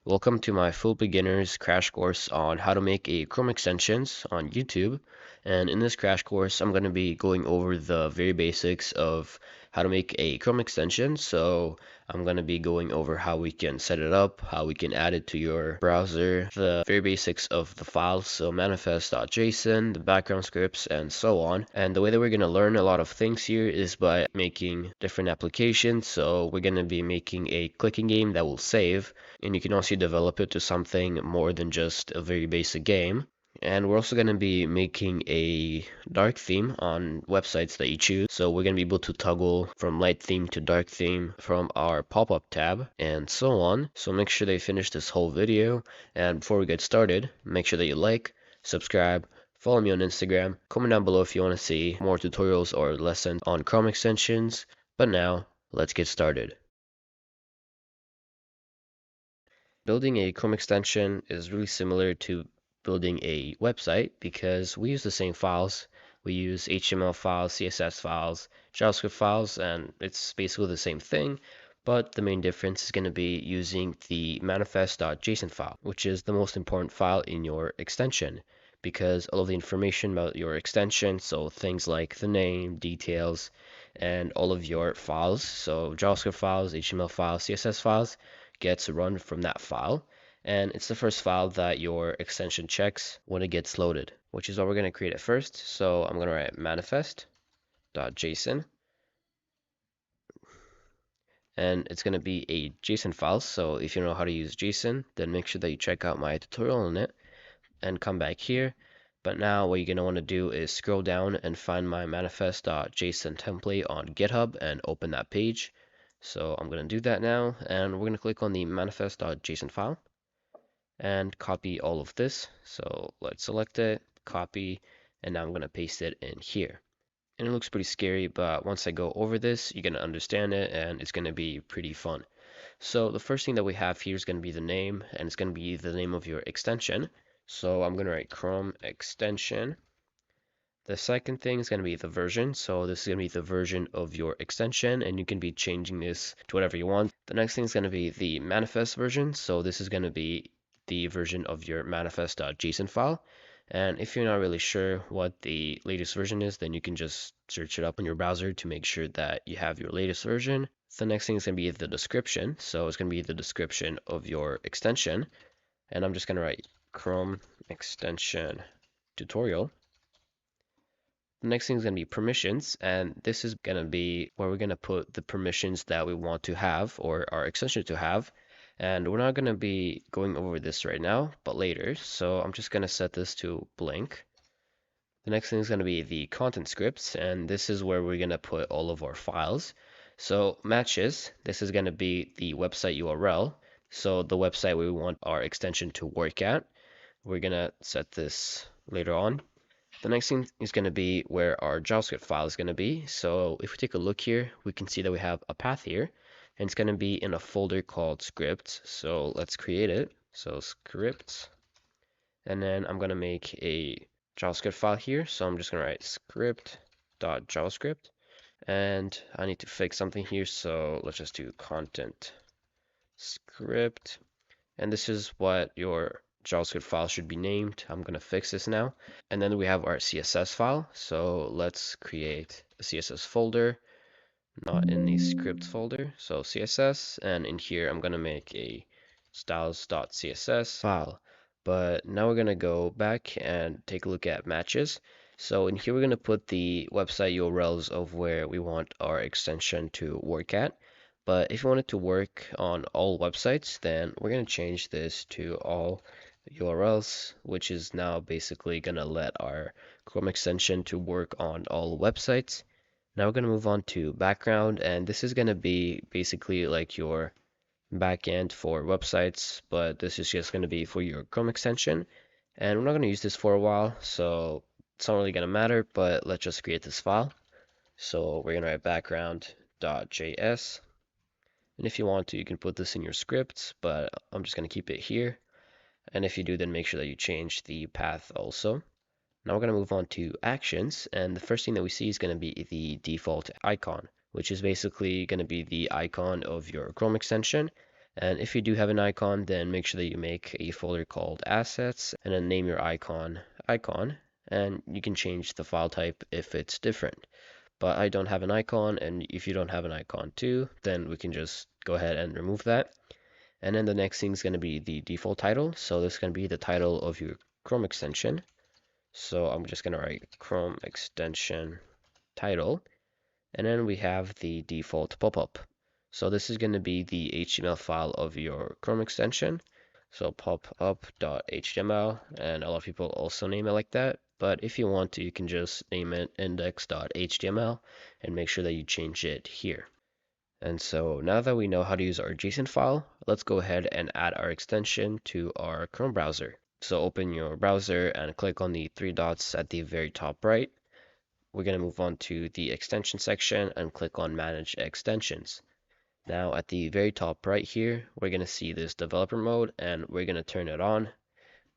Welcome to my full beginners crash course on how to make a Chrome extensions on YouTube. And in this crash course, I'm going to be going over the very basics of how to make a Chrome extension. So I'm going to be going over how we can set it up, how we can add it to your browser, the very basics of the files, so manifest.json, the background scripts, and so on. And the way that we're going to learn a lot of things here is by making different applications. So we're going to be making a clicking game that will save, and you can also develop it to something more than just a very basic game. And we're also going to be making a dark theme on websites that you choose. So we're going to be able to toggle from light theme to dark theme from our pop-up tab and so on. So make sure that you finish this whole video. And before we get started, make sure that you like, subscribe, follow me on Instagram, comment down below if you want to see more tutorials or lessons on Chrome extensions. But now, let's get started. Building a Chrome extension is really similar to building a website because we use the same files. We use HTML files, CSS files, JavaScript files, and it's basically the same thing. But the main difference is going to be using the manifest.json file, which is the most important file in your extension, because all of the information about your extension, so things like the name, details, and all of your files, so JavaScript files, HTML files, CSS files, gets run from that file, and it's the first file that your extension checks when it gets loaded, which is what we're going to create at first. So I'm going to write manifest.json, and it's going to be a JSON file. So if you know how to use JSON, then make sure that you check out my tutorial on it and come back here. But now what you're going to want to do is scroll down and find my manifest.json template on GitHub and open that page. So I'm going to do that now, and we're going to click on the manifest.json file and copy all of this. So let's select it, copy, and now I'm going to paste it in here. And it looks pretty scary, but once I go over this, you're going to understand it, and it's going to be pretty fun. So the first thing that we have here is going to be the name, and it's going to be the name of your extension. So I'm going to write Chrome extension. The second thing is going to be the version. So this is going to be the version of your extension, and you can be changing this to whatever you want. The next thing is going to be the manifest version. So this is going to be the version of your manifest.json file. And if you're not really sure what the latest version is, then you can just search it up on your browser to make sure that you have your latest version. The next thing is going to be the description. So it's going to be the description of your extension. And I'm just going to write Chrome extension tutorial. The next thing is going to be permissions, and this is going to be where we're going to put the permissions that we want to have or our extension to have. And we're not going to be going over this right now, but later. So I'm just going to set this to blank. The next thing is going to be the content scripts, and this is where we're going to put all of our files. So matches, this is going to be the website URL. So the website we want our extension to work at. We're going to set this later on. The next thing is going to be where our JavaScript file is going to be. So if we take a look here, we can see that we have a path here, and it's going to be in a folder called scripts. So let's create it. So scripts, and then I'm going to make a JavaScript file here. So I'm just going to write script.javascript, and I need to fix something here. So let's just do content script, and this is what your JavaScript file should be named. I'm going to fix this now. And then we have our CSS file. So let's create a CSS folder, not in the script folder. So CSS, and in here I'm going to make a styles.css file. But now we're going to go back and take a look at matches. So in here we're going to put the website URLs of where we want our extension to work at. But if you want it to work on all websites, then we're going to change this to all URLs, which is now basically going to let our Chrome extension to work on all websites. Now we're going to move on to background, and this is going to be basically like your backend for websites, but this is just going to be for your Chrome extension. And we're not going to use this for a while, so it's not really going to matter, but let's just create this file. So we're going to write background.js. And if you want to, you can put this in your scripts, but I'm just going to keep it here. And if you do, then make sure that you change the path also. Now we're going to move on to actions, and the first thing that we see is going to be the default icon, which is basically going to be the icon of your Chrome extension. And if you do have an icon, then make sure that you make a folder called assets and then name your icon, and you can change the file type if it's different. But I don't have an icon, and if you don't have an icon too, then we can just go ahead and remove that. And then the next thing is going to be the default title. So this is going to be the title of your Chrome extension. So I'm just going to write Chrome extension title. And then we have the default popup. So this is going to be the HTML file of your Chrome extension. So popup.html, and a lot of people also name it like that. But if you want to, you can just name it index.html and make sure that you change it here. And so now that we know how to use our JSON file, let's go ahead and add our extension to our Chrome browser. So open your browser and click on the three dots at the very top right. We're going to move on to the extension section and click on Manage Extensions. Now at the very top right here, we're going to see this developer mode, and we're going to turn it on,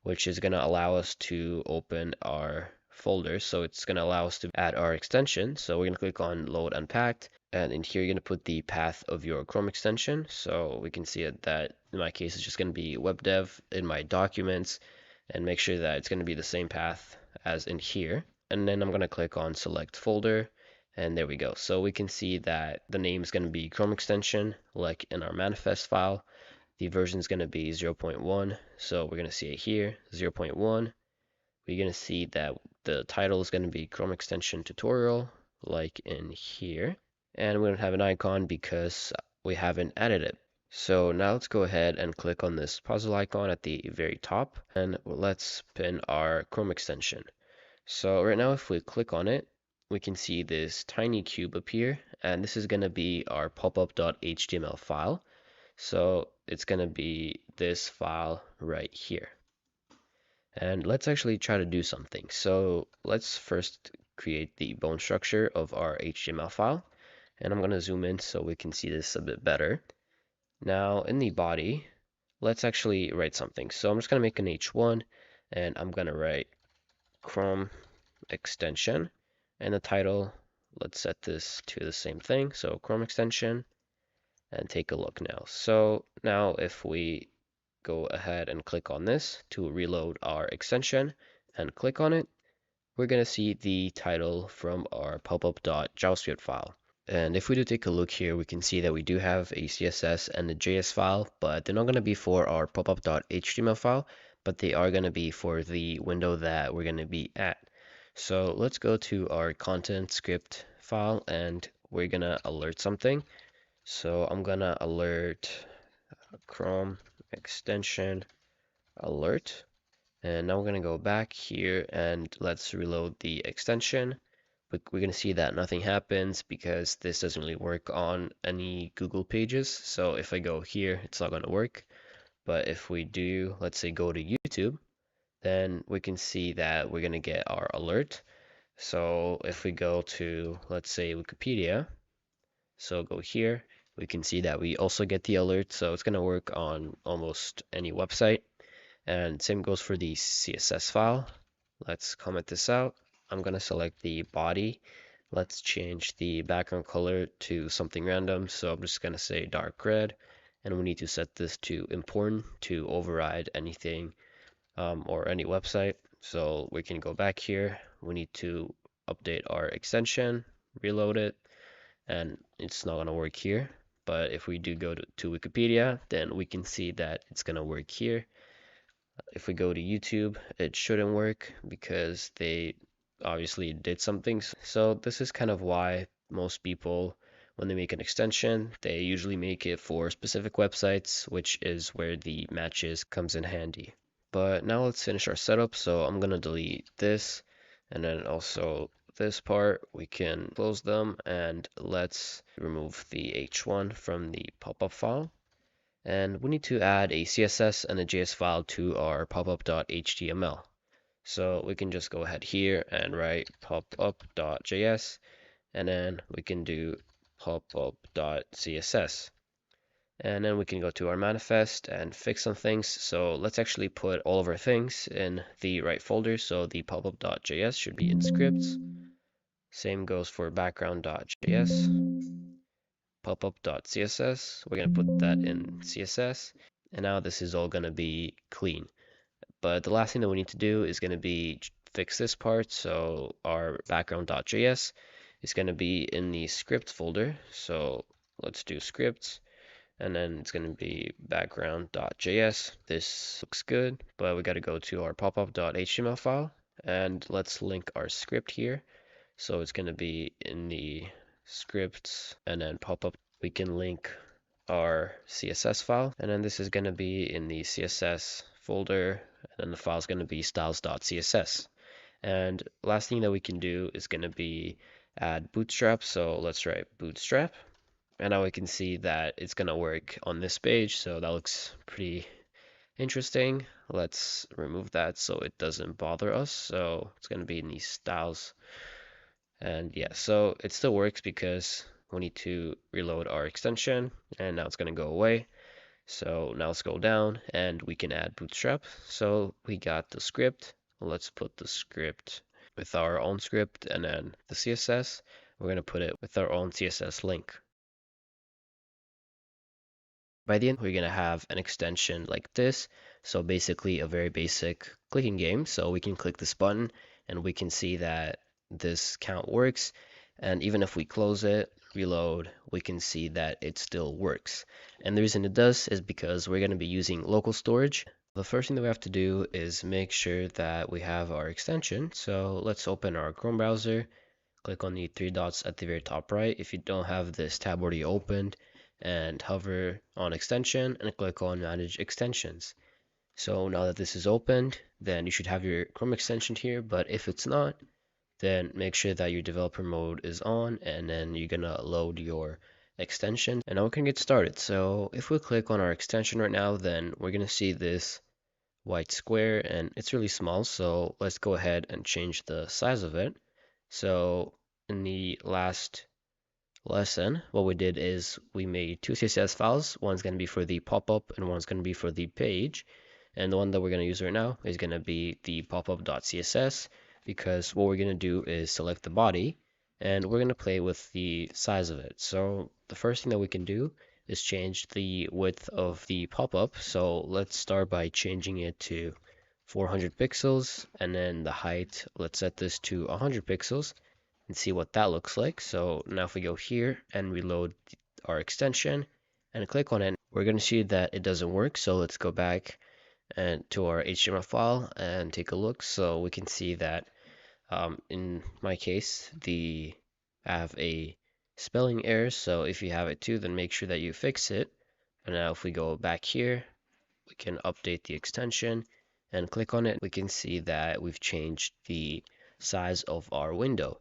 which is going to allow us to open our folder. So it's going to allow us to add our extension. So we're going to click on Load Unpacked, and in here you're going to put the path of your Chrome extension. So we can see it that in my case it's just going to be webdev in my documents, and make sure that it's going to be the same path as in here. And then I'm going to click on Select Folder, and there we go. So we can see that the name is going to be Chrome extension, like in our manifest file. The version is going to be 0.1, so we're going to see it here, 0.1. We're going to see that the title is going to be Chrome extension tutorial, like in here. And we don't have an icon because we haven't added it. So now let's go ahead and click on this puzzle icon at the very top, and let's pin our Chrome extension. So right now if we click on it, we can see this tiny cube appear, and this is going to be our popup.html file. So it's going to be this file right here. And let's actually try to do something. So let's first create the bone structure of our HTML file. And I'm going to zoom in so we can see this a bit better. Now in the body, let's actually write something. So I'm just going to make an H1, and I'm going to write Chrome extension. And the title, let's set this to the same thing. So Chrome extension. And take a look now. So now if we go ahead and click on this to reload our extension and click on it, we're going to see the title from our popup.javascript file. And if we do take a look here, we can see that we do have a CSS and a JS file, but they're not going to be for our popup.html file, but they are going to be for the window that we're going to be at. So let's go to our content script file, and we're going to alert something. So I'm gonna alert Chrome extension alert. And now we're gonna go back here and let's reload the extension. But we're gonna see that nothing happens because this doesn't really work on any Google pages. So if I go here, it's not gonna work. But if we do, let's say go to YouTube, then we can see that we're gonna get our alert. So if we go to, let's say Wikipedia, so go here, we can see that we also get the alert. So it's going to work on almost any website. And same goes for the CSS file. Let's comment this out. I'm going to select the body. Let's change the background color to something random. So I'm just going to say dark red. And we need to set this to important to override anything or any website. So we can go back here. We need to update our extension, reload it, and it's not going to work here. But if we do go to Wikipedia, then we can see that it's going to work here. If we go to YouTube, it shouldn't work because they obviously did something. So this is kind of why most people, when they make an extension, they usually make it for specific websites, which is where the matches comes in handy. But now let's finish our setup. So I'm going to delete this, and then also this part, we can close them, and let's remove the h1 from the popup file. And we need to add a CSS and a JS file to our popup.html. So we can just go ahead here and write popup.js, and then we can do popup.css. And then we can go to our manifest and fix some things. So let's actually put all of our things in the right folder. So the popup.js should be in scripts. Same goes for background.js. Popup.css. We're going to put that in CSS. And now this is all going to be clean. But the last thing that we need to do is going to be fix this part. So our background.js is going to be in the script folder. So let's do scripts. And then it's going to be background.js. This looks good, but we got to go to our popup.html file and let's link our script here. So it's going to be in the scripts and then popup. We can link our CSS file, and then this is going to be in the CSS folder, and then the file is going to be styles.css. And last thing that we can do is going to be add bootstrap. So let's write bootstrap. And now we can see that it's going to work on this page. So that looks pretty interesting. Let's remove that so it doesn't bother us. So it's going to be in these styles. And yeah, so it still works because we need to reload our extension and now it's going to go away. So now let's go down and we can add bootstrap. So we got the script. Let's put the script with our own script, and then the CSS, we're going to put it with our own CSS link. By the end, we're going to have an extension like this. So basically a very basic clicking game. So we can click this button and we can see that this count works. And even if we close it, reload, we can see that it still works. And the reason it does is because we're going to be using local storage. The first thing that we have to do is make sure that we have our extension. So let's open our Chrome browser, click on the three dots at the very top right if you don't have this tab already opened, and hover on extension and click on manage extensions. So now that this is opened, then you should have your Chrome extension here, but if it's not, then make sure that your developer mode is on, and then you're gonna load your extension. And now we can get started. So if we click on our extension right now, then we're gonna see this white square and it's really small. So let's go ahead and change the size of it. So in the last lesson, what we did is we made two CSS files. One's going to be for the pop-up and one's going to be for the page. And the one that we're going to use right now is going to be the popup.css, because what we're going to do is select the body and we're going to play with the size of it. So the first thing that we can do is change the width of the pop-up. So let's start by changing it to 400 pixels, and then the height, let's set this to 100 pixels and see what that looks like. So now if we go here and reload our extension and click on it, we're going to see that it doesn't work. So let's go back and to our HTML file and take a look. So we can see that in my case, I have a spelling error. So if you have it too, then make sure that you fix it. And now if we go back here, we can update the extension and click on it. We can see that we've changed the size of our window.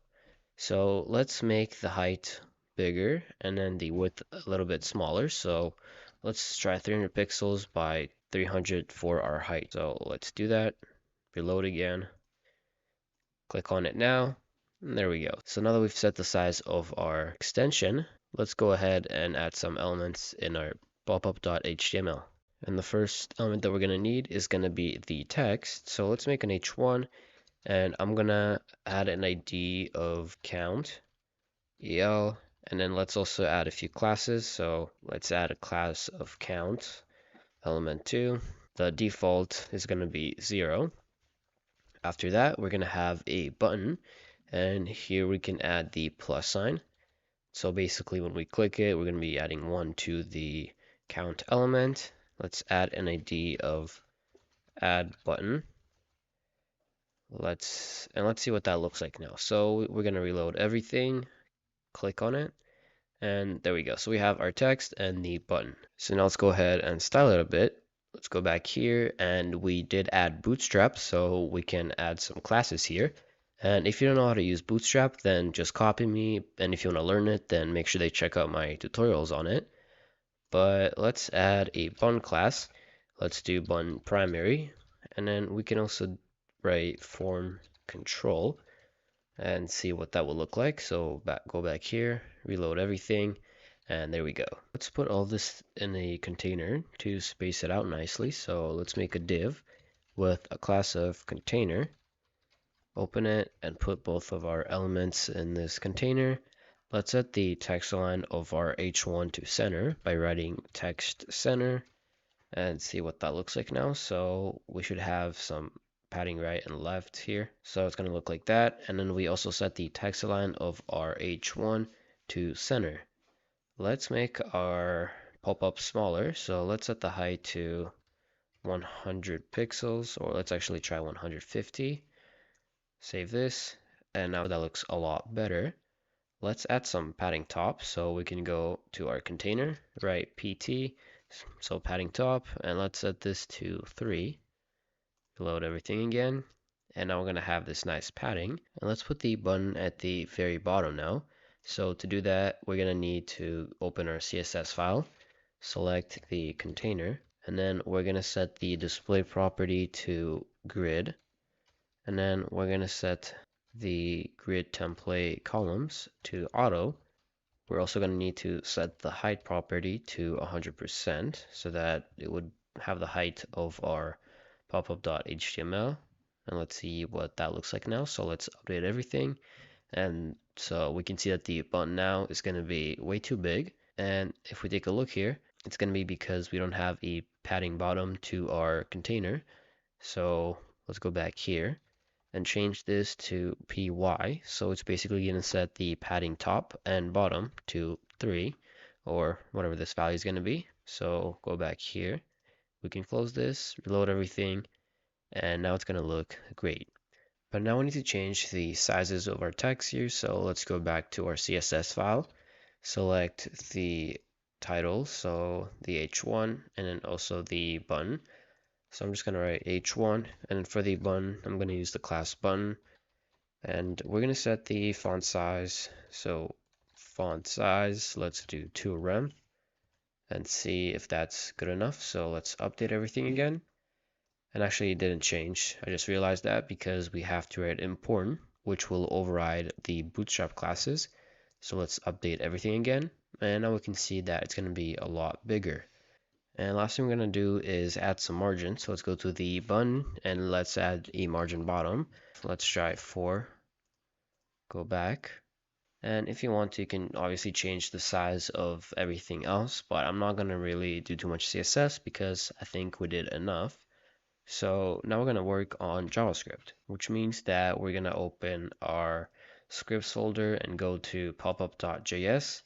So let's make the height bigger and then the width a little bit smaller. So let's try 300 pixels by 300 for our height. So let's do that. Reload again. Click on it now. And there we go. So now that we've set the size of our extension, let's go ahead and add some elements in our popup.html. And the first element that we're going to need is going to be the text. So let's make an h1. And I'm gonna add an ID of count, EL, and then let's also add a few classes. So let's add a class of count, element 2. The default is gonna be 0. After that, we're gonna have a button, and here we can add the plus sign. So basically when we click it, we're gonna be adding 1 to the count element. Let's add an ID of add button. Let's see what that looks like now. So we're going to reload everything, click on it, and there we go. So we have our text and the button. So now let's go ahead and style it a bit. Let's go back here, and we did add Bootstrap, so we can add some classes here. And if you don't know how to use Bootstrap, then just copy me, and if you want to learn it, then make sure they check out my tutorials on it. But let's add a button class. Let's do button primary, and then we can also write form control and see what that will look like. So go back here, reload everything, and there we go. Let's put all this in a container to space it out nicely. So let's make a div with a class of container, open it, and put both of our elements in this container. Let's set the text align of our h1 to center by writing text center and see what that looks like now. So we should have some padding right and left here. So it's going to look like that. And then we also set the text align of our h1 to center. Let's make our pop-up smaller. So let's set the height to 100 pixels, or let's actually try 150. Save this, and now that looks a lot better. Let's add some padding top, so we can go to our container, write pt, so padding top, and let's set this to 3. Load everything again, and now we're going to have this nice padding. And let's put the button at the very bottom now. So to do that, we're going to need to open our CSS file, select the container, and then we're going to set the display property to grid, and then we're going to set the grid template columns to auto. We're also going to need to set the height property to 100% so that it would have the height of our popup.html. And let's see what that looks like now. So let's update everything. And so we can see that the button now is going to be way too big. And if we take a look here, it's going to be because we don't have a padding bottom to our container. So let's go back here and change this to py. So it's basically going to set the padding top and bottom to 3, or whatever this value is going to be. So go back here. We can close this, reload everything, and now it's going to look great. But now we need to change the sizes of our text here. So let's go back to our CSS file, select the title, so the h1, and then also the button. So I'm just going to write h1, and for the button, I'm going to use the class button. And we're going to set the font size. So font size, let's do 2rem and see if that's good enough. So let's update everything again. And actually it didn't change. I just realized that because we have to write important, which will override the bootstrap classes. So let's update everything again. And now we can see that it's going to be a lot bigger. And last thing we're going to do is add some margin. So let's go to the button and let's add a margin bottom. Let's try 4. Go back. And if you want to, you can obviously change the size of everything else, but I'm not going to really do too much CSS because I think we did enough. So now we're going to work on JavaScript, which means that we're going to open our scripts folder and go to Popup.js.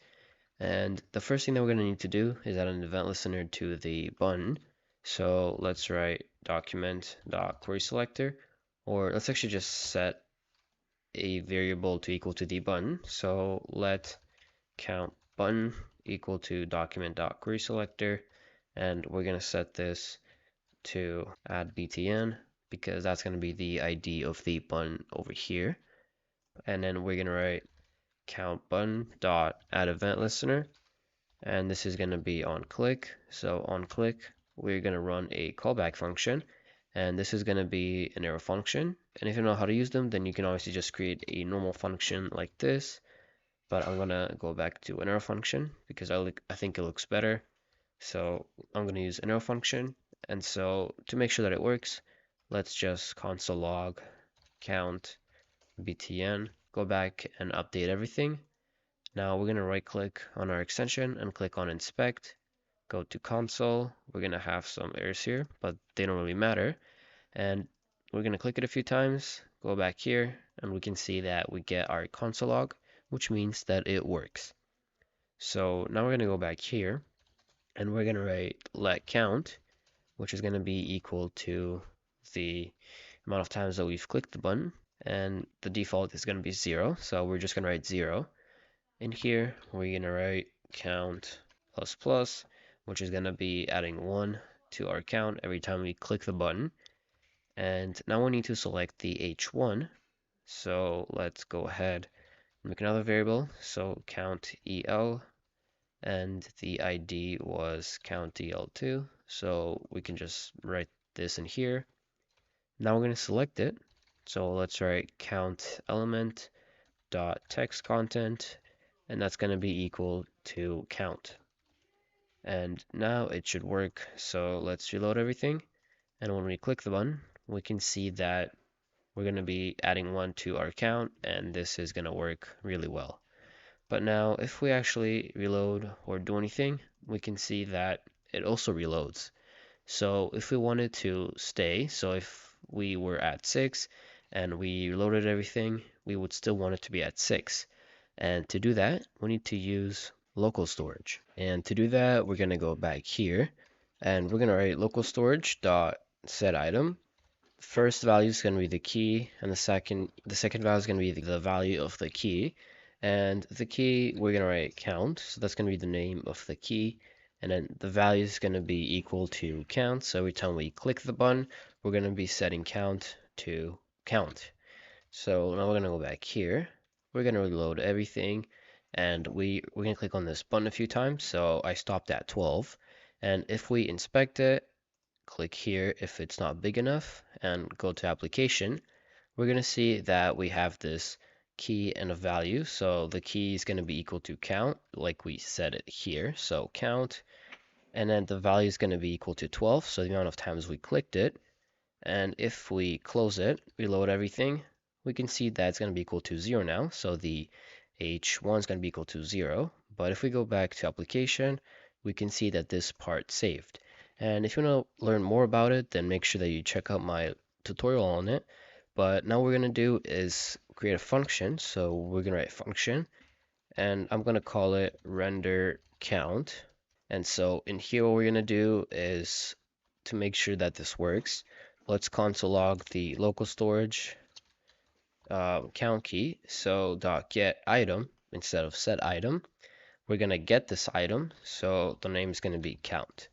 And the first thing that we're going to need to do is add an event listener to the button. So let's write document.querySelector, or let's actually just set a variable to equal to the button. So let count button equal to document.querySelector, and we're going to set this to add btn because that's going to be the ID of the button over here. And then we're going to write count button dot add event listener, and this is going to be on click. So on click, we're going to run a callback function, and this is going to be an arrow function. And if you know how to use them, then you can obviously just create a normal function like this. But I'm going to go back to an arrow function because I think it looks better. So I'm going to use an arrow function. And so to make sure that it works, let's just console log count btn, go back and update everything. Now we're going to right click on our extension and click on inspect, go to console. We're going to have some errors here, but they don't really matter. And we're going to click it a few times, go back here, and we can see that we get our console log, which means that it works. So now we're going to go back here and we're going to write let count, which is going to be equal to the amount of times that we've clicked the button, and the default is going to be 0, so we're just going to write 0. In here we're going to write count plus plus, which is going to be adding 1 to our count every time we click the button. And now we need to select the h1, so let's go ahead and make another variable. So count el, and the ID was count el2, so we can just write this in here. Now we're going to select it, so let's write count element dot text content, and that's going to be equal to count. And now it should work, so let's reload everything, and when we click the button we can see that we're going to be adding 1 to our count, and this is going to work really well. But now if we actually reload or do anything, we can see that it also reloads. So if we wanted to stay, so if we were at 6 and we reloaded everything, we would still want it to be at 6. And to do that, we need to use local storage. And to do that, we're going to go back here and we're going to write local storage dot set item. First value is going to be the key, and the second value is going to be the value of the key. And the key, we're going to write count, so that's going to be the name of the key. And then the value is going to be equal to count, so every time we click the button, we're going to be setting count to count. So now we're going to go back here. We're going to reload everything, and we're going to click on this button a few times. So I stopped at 12. And if we inspect it, click here if it's not big enough, and go to application, we're going to see that we have this key and a value. So the key is going to be equal to count, like we set it here. So count, and then the value is going to be equal to 12, so the amount of times we clicked it. And if we close it, reload everything, we can see that it's going to be equal to 0 now. So the h1 is going to be equal to 0. But if we go back to application, we can see that this part saved. And if you want to learn more about it, then make sure that you check out my tutorial on it. But now what we're going to do is create a function. So we're going to write function, and I'm going to call it render count. And so in here, what we're going to do is, to make sure that this works, let's console log the local storage count key. So dot get item instead of set item. We're going to get this item, so the name is going to be count.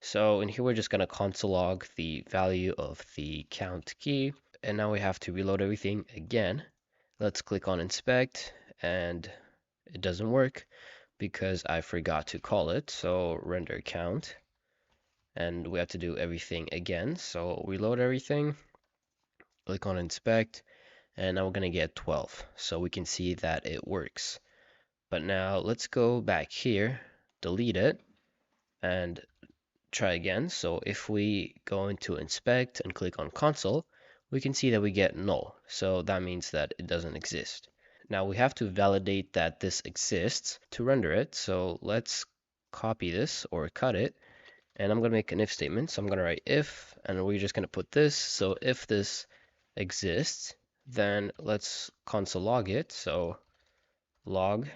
So in here, we're just going to console log the value of the count key. And now we have to reload everything again. Let's click on inspect, and it doesn't work because I forgot to call it. So render count, and we have to do everything again. So reload everything, click on inspect, and now we're going to get 12. So we can see that it works. But now let's go back here, delete it, and try again. So if we go into inspect and click on console, we can see that we get null. So that means that it doesn't exist. Now we have to validate that this exists to render it. So let's copy this or cut it. And I'm going to make an if statement. So I'm going to write if, and we're just going to put this. So if this exists, then let's console log it. So log,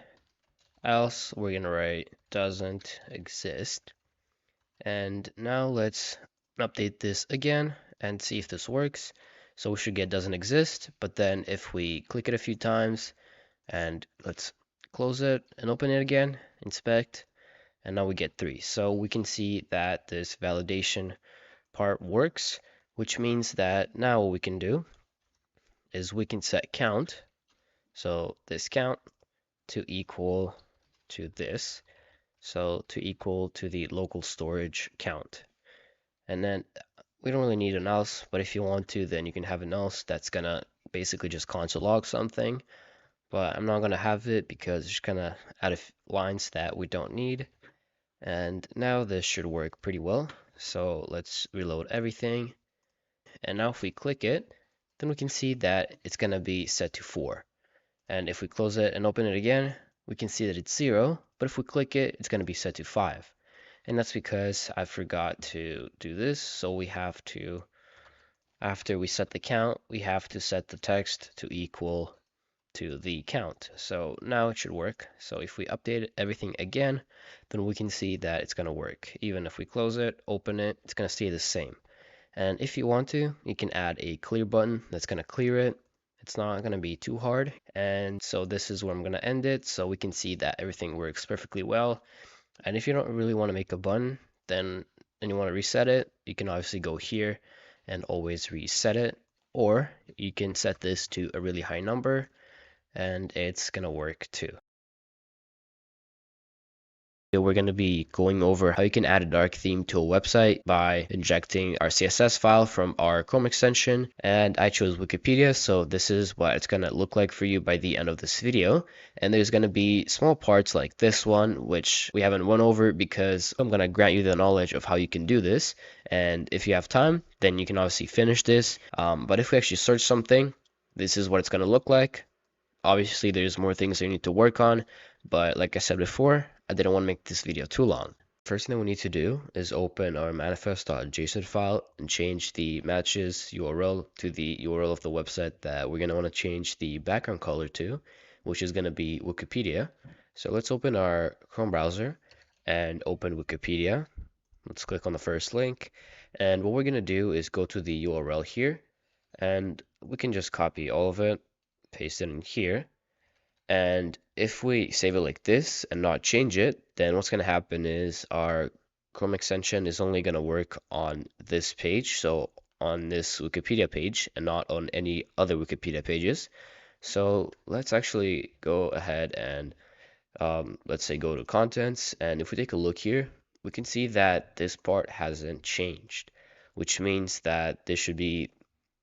else we're going to write doesn't exist. And now let's update this again and see if this works. So we should get doesn't exist, but then if we click it a few times, and let's close it and open it again, inspect, and now we get 3. So we can see that this validation part works, which means that now what we can do is we can set count, so this count, to equal to this, so to equal to the local storage count. And then we don't really need an else, but if you want to, then you can have an else that's gonna basically just console log something. But I'm not gonna have it because it's gonna add lines that we don't need. And now this should work pretty well. So let's reload everything. And now if we click it, then we can see that it's gonna be set to 4. And if we close it and open it again, we can see that it's 0. But if we click it, it's gonna be set to 5. And that's because I forgot to do this. So we have to, after we set the count, we have to set the text to equal to the count. So now it should work. So if we update everything again, then we can see that it's going to work. Even if we close it, open it, it's going to stay the same. And if you want to, you can add a clear button that's going to clear it. It's not going to be too hard. And so this is where I'm going to end it. So we can see that everything works perfectly well. And if you don't really want to make a button, then and you want to reset it, you can obviously go here and always reset it. Or you can set this to a really high number, and it's going to work too. We're going to be going over how you can add a dark theme to a website by injecting our CSS file from our Chrome extension. And I chose Wikipedia, so this is what it's going to look like for you by the end of this video. And there's going to be small parts like this one, which we haven't went over because I'm going to grant you the knowledge of how you can do this. And if you have time, then you can obviously finish this. But if we actually search something, this is what it's going to look like. Obviously, there's more things that you need to work on, But like I said before, I didn't want to make this video too long. First thing that we need to do is open our manifest.json file and change the matches URL to the URL of the website that we're going to want to change the background color to, which is going to be Wikipedia. So let's open our Chrome browser and open Wikipedia. Let's click on the first link. And what we're going to do is go to the URL here, and we can just copy all of it, paste it in here. And if we save it like this and not change it, then what's going to happen is our Chrome extension is only going to work on this page, so on this Wikipedia page and not on any other Wikipedia pages. So let's actually go ahead and let's say go to contents, and if we take a look here, we can see that this part hasn't changed, which means that this should be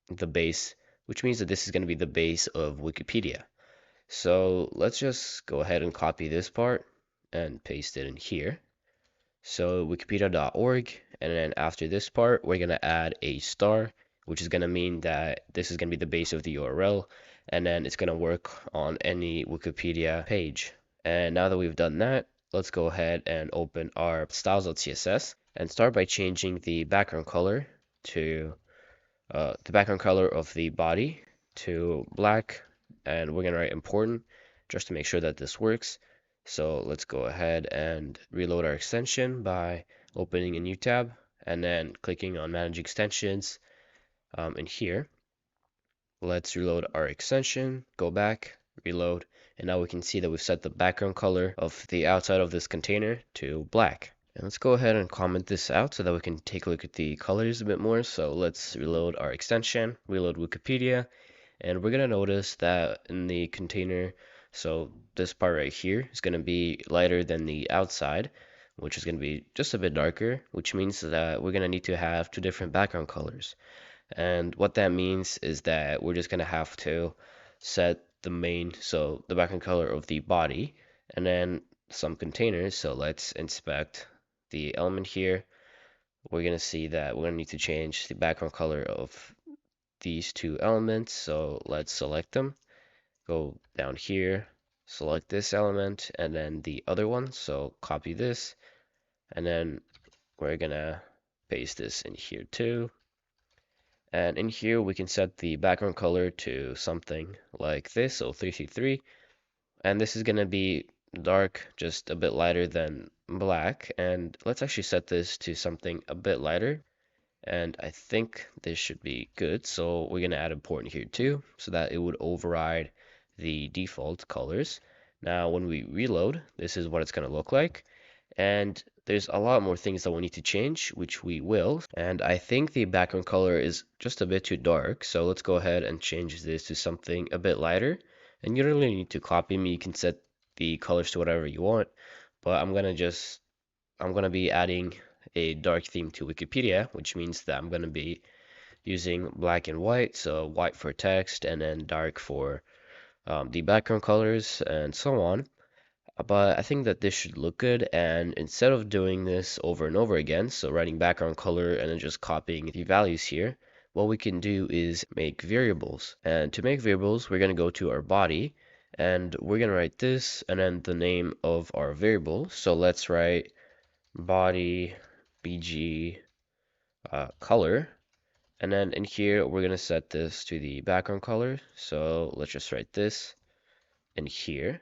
the base, which means that this is going to be the base of Wikipedia. So let's just go ahead and copy this part and paste it in here. So wikipedia.org, and then after this part, we're going to add a star, which is going to mean that this is going to be the base of the URL, and then it's going to work on any Wikipedia page. And now that we've done that, let's go ahead and open our styles.css and start by changing the background color to the background color of the body to black, and we're going to write important just to make sure that this works. So let's go ahead and reload our extension by opening a new tab and then clicking on manage extensions in here. Let's reload our extension, go back, reload, and now we can see that we've set the background color of the outside of this container to black. And let's go ahead and comment this out so that we can take a look at the colors a bit more. So let's reload our extension, reload Wikipedia, and we're going to notice that in the container, so this part right here is going to be lighter than the outside, which is going to be just a bit darker, which means that we're going to need to have two different background colors. And what that means is that we're just going to have to set the main, so the background color of the body, and then some containers. So let's inspect the element here. We're going to see that we're going to need to change the background color of these two elements. So let's select them, go down here, select this element, and then the other one. So copy this, and then we're going to paste this in here too. And in here, we can set the background color to something like this, so 3C3. And this is going to be dark, just a bit lighter than black. And let's actually set this to something a bit lighter. And I think this should be good. So we're going to add important here too, so that it would override the default colors. Now, when we reload, this is what it's going to look like. And there's a lot more things that we need to change, which we will. And I think the background color is just a bit too dark. So let's go ahead and change this to something a bit lighter. And you don't really need to copy me. You can set the colors to whatever you want. But I'm going to be adding a dark theme to Wikipedia, which means that I'm going to be using black and white. So white for text and then dark for the background colors and so on. But I think that this should look good, and instead of doing this over and over again, so writing background color and then just copying the values here, what we can do is make variables. And to make variables, we're going to go to our body, and we're going to write this and then the name of our variable. So let's write body bg color, and then in here we're going to set this to the background color. So let's just write this in here.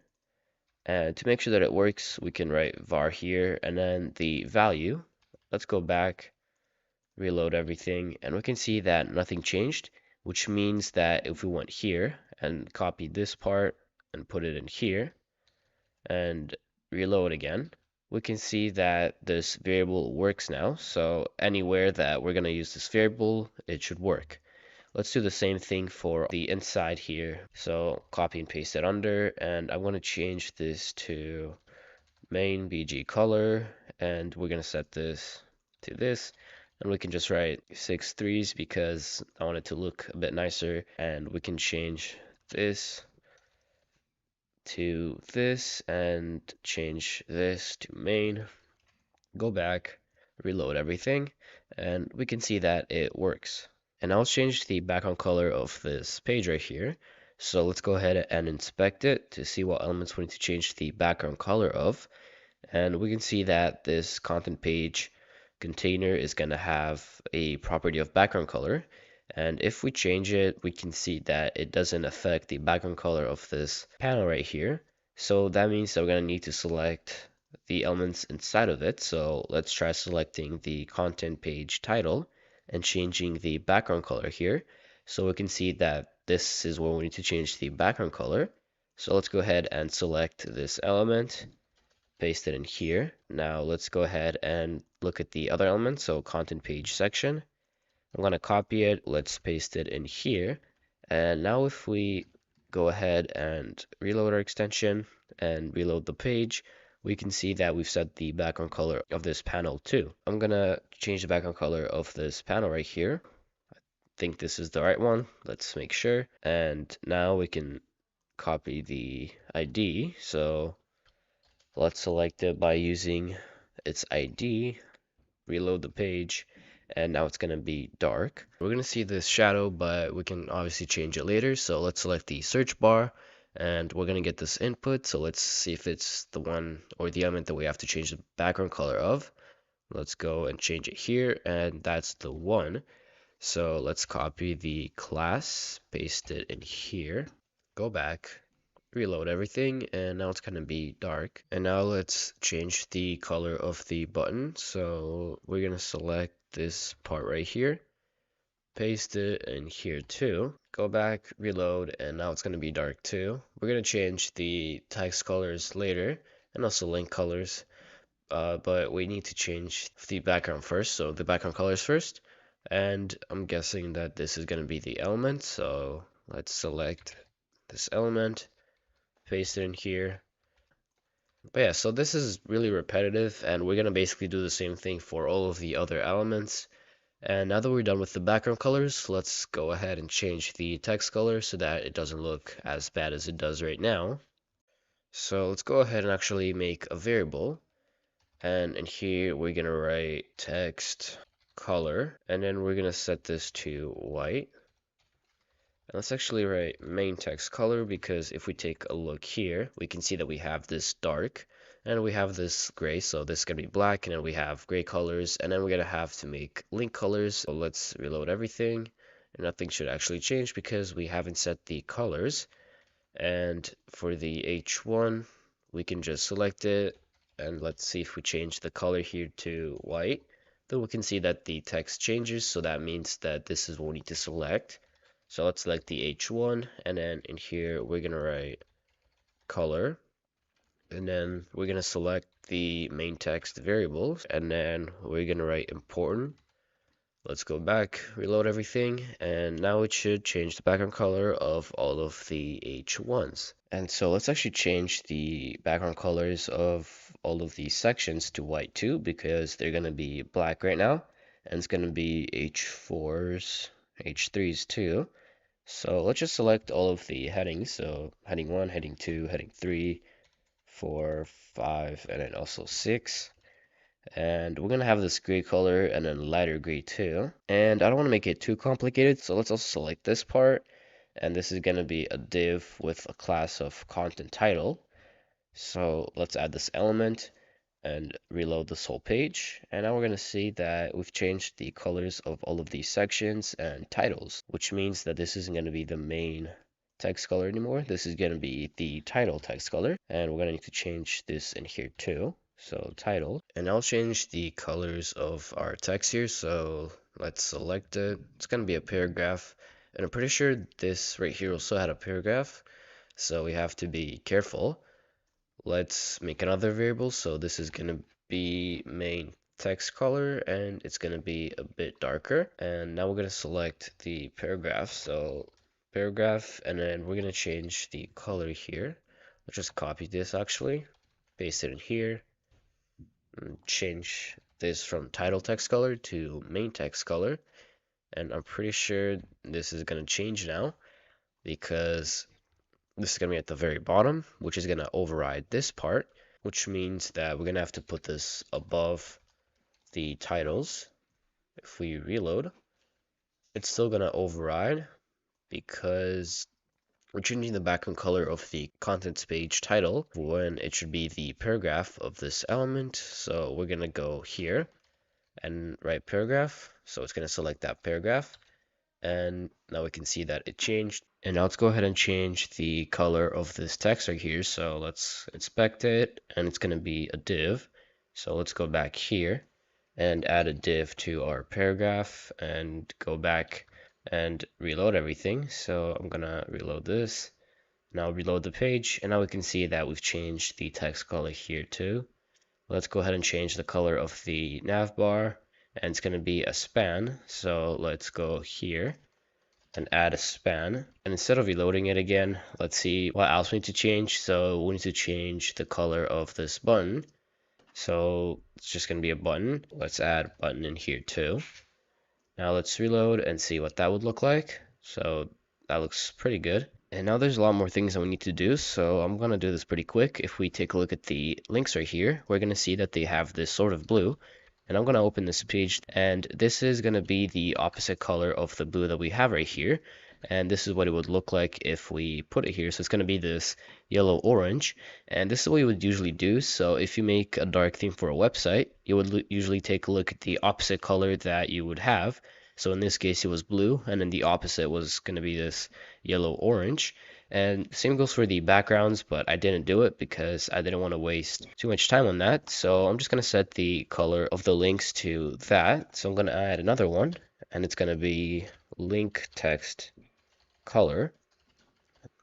And to make sure that it works, we can write var here and then the value. Let's go back, reload everything, and we can see that nothing changed, which means that if we went here and copied this part and put it in here and reload again, we can see that this variable works now. So anywhere that we're going to use this variable, it should work. Let's do the same thing for the inside here. So copy and paste it under, and I want to change this to main bg color, and we're going to set this to this, and we can just write 6 threes because I want it to look a bit nicer, and we can change this to this and change this to main, go back, reload everything, and we can see that it works. And I'll change the background color of this page right here. So let's go ahead and inspect it to see what elements we need to change the background color of. And we can see that this content page container is going to have a property of background color. And if we change it, we can see that it doesn't affect the background color of this panel right here. So that means that we're going to need to select the elements inside of it. So let's try selecting the content page title and changing the background color here. So we can see that this is where we need to change the background color. So let's go ahead and select this element, paste it in here. Now let's go ahead and look at the other element, so content page section. I'm going to copy it. Let's paste it in here. And now if we go ahead and reload our extension and reload the page, we can see that we've set the background color of this panel too. I'm going to change the background color of this panel right here. I think this is the right one. Let's make sure. And now we can copy the ID. So let's select it by using its ID, reload the page, and now it's going to be dark. We're going to see this shadow, but we can obviously change it later. So let's select the search bar, and we're going to get this input. So let's see if it's the one or the element that we have to change the background color of. Let's go and change it here, and that's the one. So let's copy the class, paste it in here, go back, reload everything, and now it's going to be dark. And now let's change the color of the button. So we're going to select this part right here, paste it in here too, go back, reload, and now it's going to be dark too. We're going to change the text colors later and also link colors, but we need to change the background first, so the background colors first. And I'm guessing that this is going to be the element, so let's select this element, paste it in here. But yeah, so this is really repetitive, and we're going to basically do the same thing for all of the other elements. And now that we're done with the background colors, let's go ahead and change the text color so that it doesn't look as bad as it does right now. So let's go ahead and actually make a variable. And in here, we're going to write text color, and then we're going to set this to white. And let's actually write main text color, because if we take a look here, we can see that we have this dark and we have this gray. So this is going to be black, and then we have gray colors, and then we're going to have to make link colors. So let's reload everything, and nothing should actually change because we haven't set the colors. And for the H1, we can just select it, and let's see if we change the color here to white. Then we can see that the text changes, so that means that this is what we need to select. So let's select the H1, and then in here we're gonna write color, and then we're gonna select the main text variables, and then we're gonna write important. Let's go back, reload everything, and now it should change the background color of all of the H1s. And so let's actually change the background colors of all of these sections to white too, because they're going to be black right now, and it's going to be H4s, H3s too. So let's just select all of the headings. So heading 1, heading 2, heading 3, 4, 5, and then also 6. And we're going to have this gray color and then lighter gray too. And I don't want to make it too complicated, so let's also select this part. And this is going to be a div with a class of content title. So let's add this element and reload this whole page. And now we're going to see that we've changed the colors of all of these sections and titles, which means that this isn't going to be the main text color anymore. This is going to be the title text color. And we're going to need to change this in here too. So title, and I'll change the colors of our text here. So let's select it. It's going to be a paragraph, and I'm pretty sure this right here also had a paragraph, so we have to be careful. Let's make another variable. So this is going to be main text color, and it's going to be a bit darker. And now we're going to select the paragraph. So paragraph, and then we're going to change the color here. Let's just copy this actually, paste it in here, change this from title text color to main text color. And I'm pretty sure this is going to change now, because this is going to be at the very bottom, which is going to override this part, which means that we're going to have to put this above the titles. If we reload, it's still going to override because we're changing the background color of the contents page title when it should be the paragraph of this element. So we're going to go here and write paragraph. So it's going to select that paragraph. And now we can see that it changed. And now let's go ahead and change the color of this text right here. So let's inspect it, and it's going to be a div. So let's go back here and add a div to our paragraph and go back and reload everything. So I'm going to reload this. Now reload the page, and now we can see that we've changed the text color here too. Let's go ahead and change the color of the nav bar, and it's going to be a span. So let's go here and add a span. And instead of reloading it again, let's see what else we need to change. So we need to change the color of this button. So it's just going to be a button. Let's add button in here too. Now let's reload and see what that would look like. So that looks pretty good. And now there's a lot more things that we need to do, so I'm going to do this pretty quick. If we take a look at the links right here, we're going to see that they have this sort of blue. And I'm going to open this page, and this is going to be the opposite color of the blue that we have right here. And this is what it would look like if we put it here. So it's going to be this yellow-orange. And this is what you would usually do. So if you make a dark theme for a website, you would usually take a look at the opposite color that you would have. So in this case, it was blue, and then the opposite was going to be this yellow-orange. And same goes for the backgrounds, but I didn't do it because I didn't want to waste too much time on that. So I'm just going to set the color of the links to that. So I'm going to add another one, and it's going to be link text color.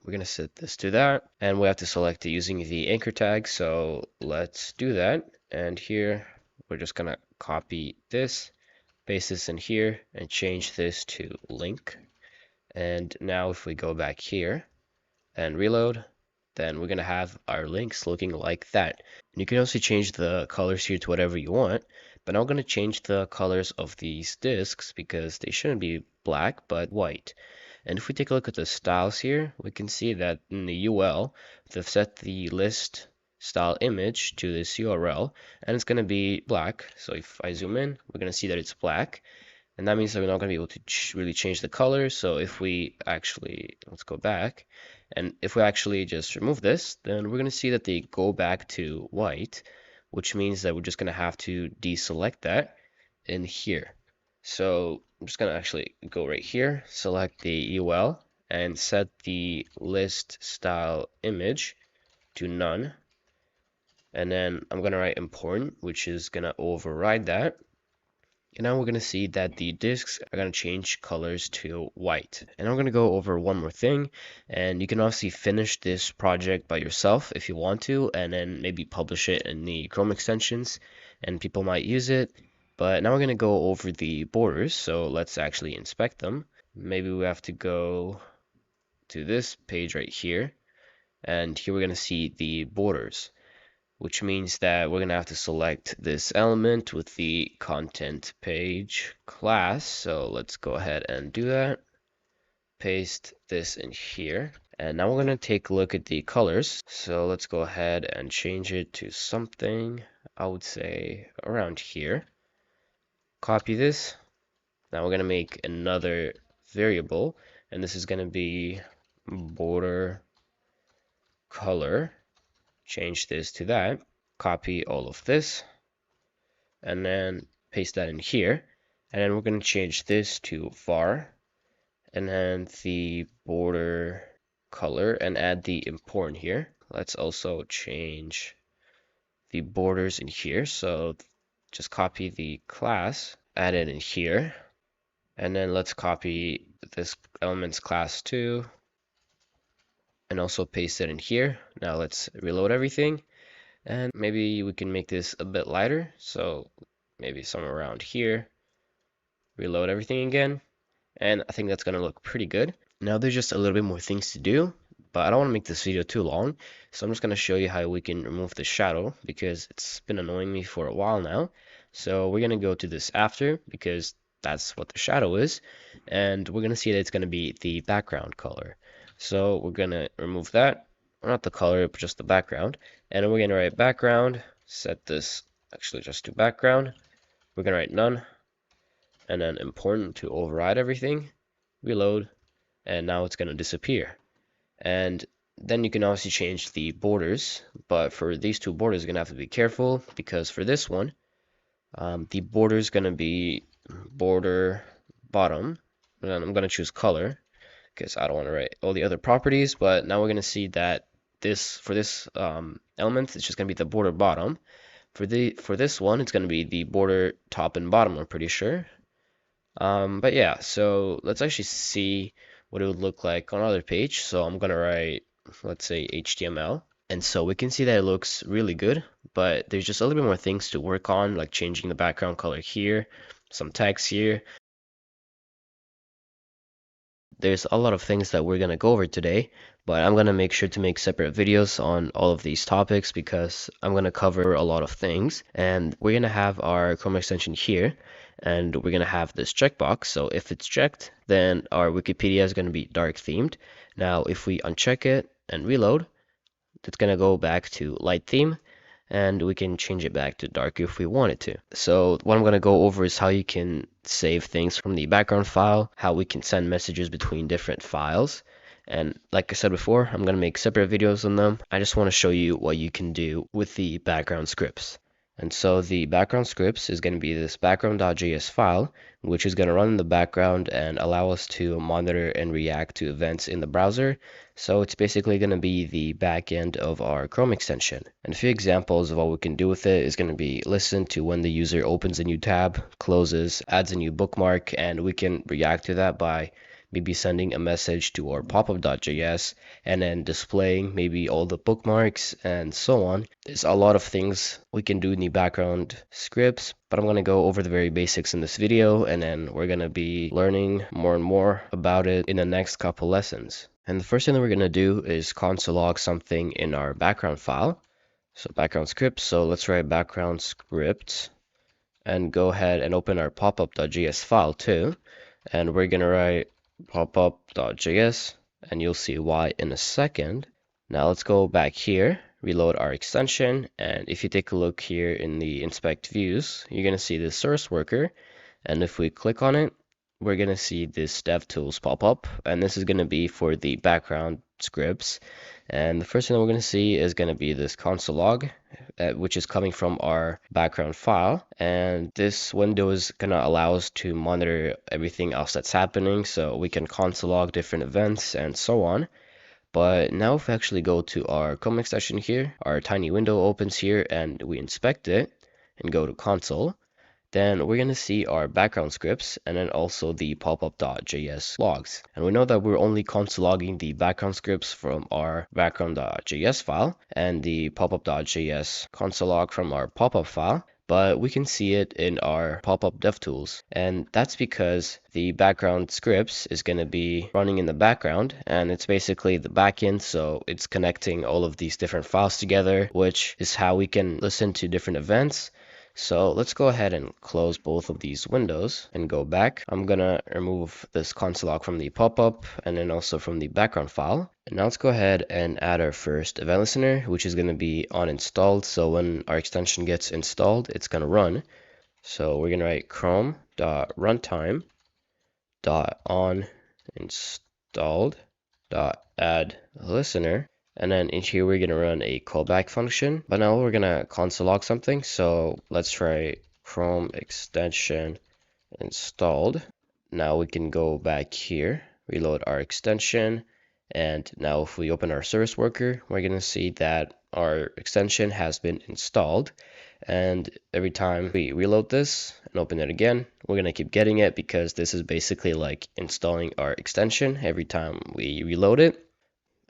We're going to set this to that, and we have to select it using the anchor tag. So let's do that. And here, we're just going to copy this, paste this in here, and change this to link. And now if we go back here and reload, then we're going to have our links looking like that. And you can also change the colors here to whatever you want, but I'm going to change the colors of these disks because they shouldn't be black, but white. And if we take a look at the styles here, we can see that in the UL, they've set the list style image to this URL, and it's going to be black. So if I zoom in, we're going to see that it's black. And that means that we're not going to be able to really change the color. So if we actually, let's go back, and if we actually just remove this, then we're going to see that they go back to white, which means that we're just going to have to deselect that in here. So I'm just going to actually go right here, select the UL, and set the list style image to none. And then I'm going to write important, which is going to override that. And now we're going to see that the disks are going to change colors to white. And I'm going to go over one more thing. And you can obviously finish this project by yourself if you want to, and then maybe publish it in the Chrome extensions, and people might use it. But now we're going to go over the borders. So let's actually inspect them. Maybe we have to go to this page right here. And here we're going to see the borders, which means that we're going to have to select this element with the content page class. So let's go ahead and do that. Paste this in here. And now we're going to take a look at the colors. So let's go ahead and change it to something, I would say around here. Copy this. Now we're going to make another variable, and this is going to be border color. Change this to that. Copy all of this, and then paste that in here. And then we're going to change this to var, and then the border color, and add the important here. Let's also change the borders in here. So just copy the class, add it in here, and then let's copy this element's class too, and also paste it in here. Now let's reload everything. And maybe we can make this a bit lighter, so maybe somewhere around here. Reload everything again, and I think that's going to look pretty good. Now there's just a little bit more things to do, but I don't want to make this video too long, so I'm just going to show you how we can remove the shadow, because it's been annoying me for a while now. So we're going to go to this after, because that's what the shadow is, and we're going to see that it's going to be the background color. So we're going to remove that, or not the color, but just the background. And we're going to write background, set this actually just to background. We're going to write none, and then important to override everything. Reload, and now it's going to disappear. And then you can obviously change the borders, but for these two borders, you're gonna have to be careful because for this one, the border is gonna be border bottom, and I'm gonna choose color because I don't want to write all the other properties. But now we're gonna see that this for this element, it's just gonna be the border bottom. For this one, it's gonna be the border top and bottom, I'm pretty sure. But yeah, so let's actually see what it would look like on another page. So I'm gonna write, let's say HTML. And so we can see that it looks really good, but there's just a little bit more things to work on, like changing the background color here, some text here. There's a lot of things that we're going to go over today, but I'm going to make sure to make separate videos on all of these topics because I'm going to cover a lot of things. And we're going to have our Chrome extension here, and we're going to have this checkbox. So if it's checked, then our Wikipedia is going to be dark themed. Now, if we uncheck it and reload, it's going to go back to light theme, and we can change it back to dark if we wanted to. So what I'm going to go over is how you can save things from the background file, how we can send messages between different files. And like I said before, I'm going to make separate videos on them. I just want to show you what you can do with the background scripts. And so the background scripts is going to be this background.js file, which is going to run in the background and allow us to monitor and react to events in the browser. So it's basically going to be the back end of our Chrome extension. And a few examples of what we can do with it is going to be listen to when the user opens a new tab, closes, adds a new bookmark, and we can react to that by maybe sending a message to our Popup.js and then displaying maybe all the bookmarks and so on. There's a lot of things we can do in the background scripts, but I'm going to go over the very basics in this video, and then we're going to be learning more and more about it in the next couple lessons. And the first thing that we're going to do is console log something in our background file. So background script. So let's write background script and go ahead and open our popup.js file too. And we're going to write popup.js, and you'll see why in a second. Now let's go back here, reload our extension, and if you take a look here in the inspect views, you're going to see this source worker, and if we click on it, we're going to see this DevTools pop up, and this is going to be for the background scripts. And the first thing that we're going to see is going to be this console log, which is coming from our background file. And this window is going to allow us to monitor everything else that's happening. So we can console log different events and so on. But now if we actually go to our Chrome extension here, our tiny window opens here and we inspect it and go to console. Then we're going to see our background scripts and then also the popup.js logs. And we know that we're only console logging the background scripts from our background.js file and the popup.js console log from our popup file, but we can see it in our popup DevTools. And that's because the background scripts is going to be running in the background, and it's basically the backend, so it's connecting all of these different files together, which is how we can listen to different events. So let's go ahead and close both of these windows and go back. I'm gonna remove this console log from the pop-up and then also from the background file. And now let's go ahead and add our first event listener, which is gonna be on installed. So when our extension gets installed, it's gonna run. So we're gonna write chrome.runtime.on installed.add listener. And then in here, we're going to run a callback function. But now we're going to console log something. So let's try Chrome extension installed. Now we can go back here, reload our extension. And now if we open our service worker, we're going to see that our extension has been installed. And every time we reload this and open it again, we're going to keep getting it because this is basically like installing our extension every time we reload it.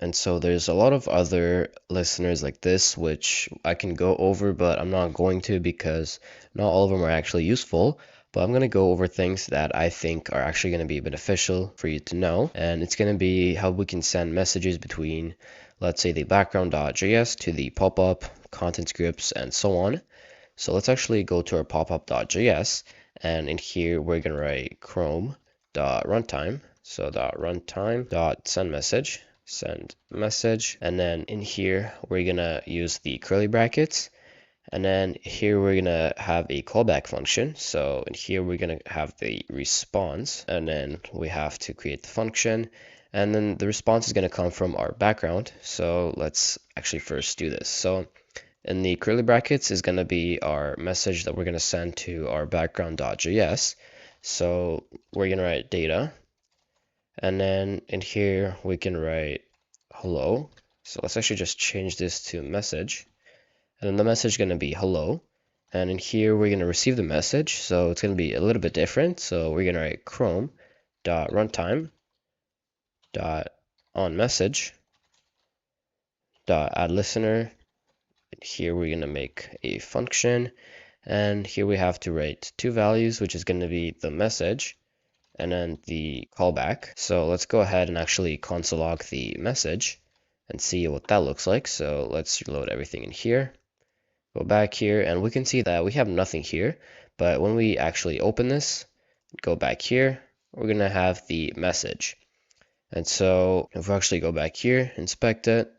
And so there's a lot of other listeners like this, which I can go over, but I'm not going to because not all of them are actually useful. But I'm going to go over things that I think are actually going to be beneficial for you to know. And it's going to be how we can send messages between, let's say, the background.js to the popup, content scripts, and so on. So let's actually go to our popup.js. And in here, we're going to write chrome.runtime. So .runtime.sendMessage. Send message, and then in here we're gonna use the curly brackets, And then here we're gonna have a callback function. So in here we're gonna have the response, and then we have to create the function, and then the response is gonna come from our background. So let's actually first do this. So in the curly brackets is gonna be our message that we're gonna send to our background.js. So we're gonna write data, and then in here we can write hello. So let's actually just change this to message. And then the message is going to be hello. And in here, we're going to receive the message. So it's going to be a little bit different. So we're going to write chrome.runtime.addListener. Here we're going to make a function. And here we have to write two values, which is going to be the message and then the callback. So let's go ahead and actually console log the message and see what that looks like. So let's reload everything in here. Go back here, and we can see that we have nothing here, but when we actually open this, go back here, we're going to have the message. And so if we actually go back here, inspect it,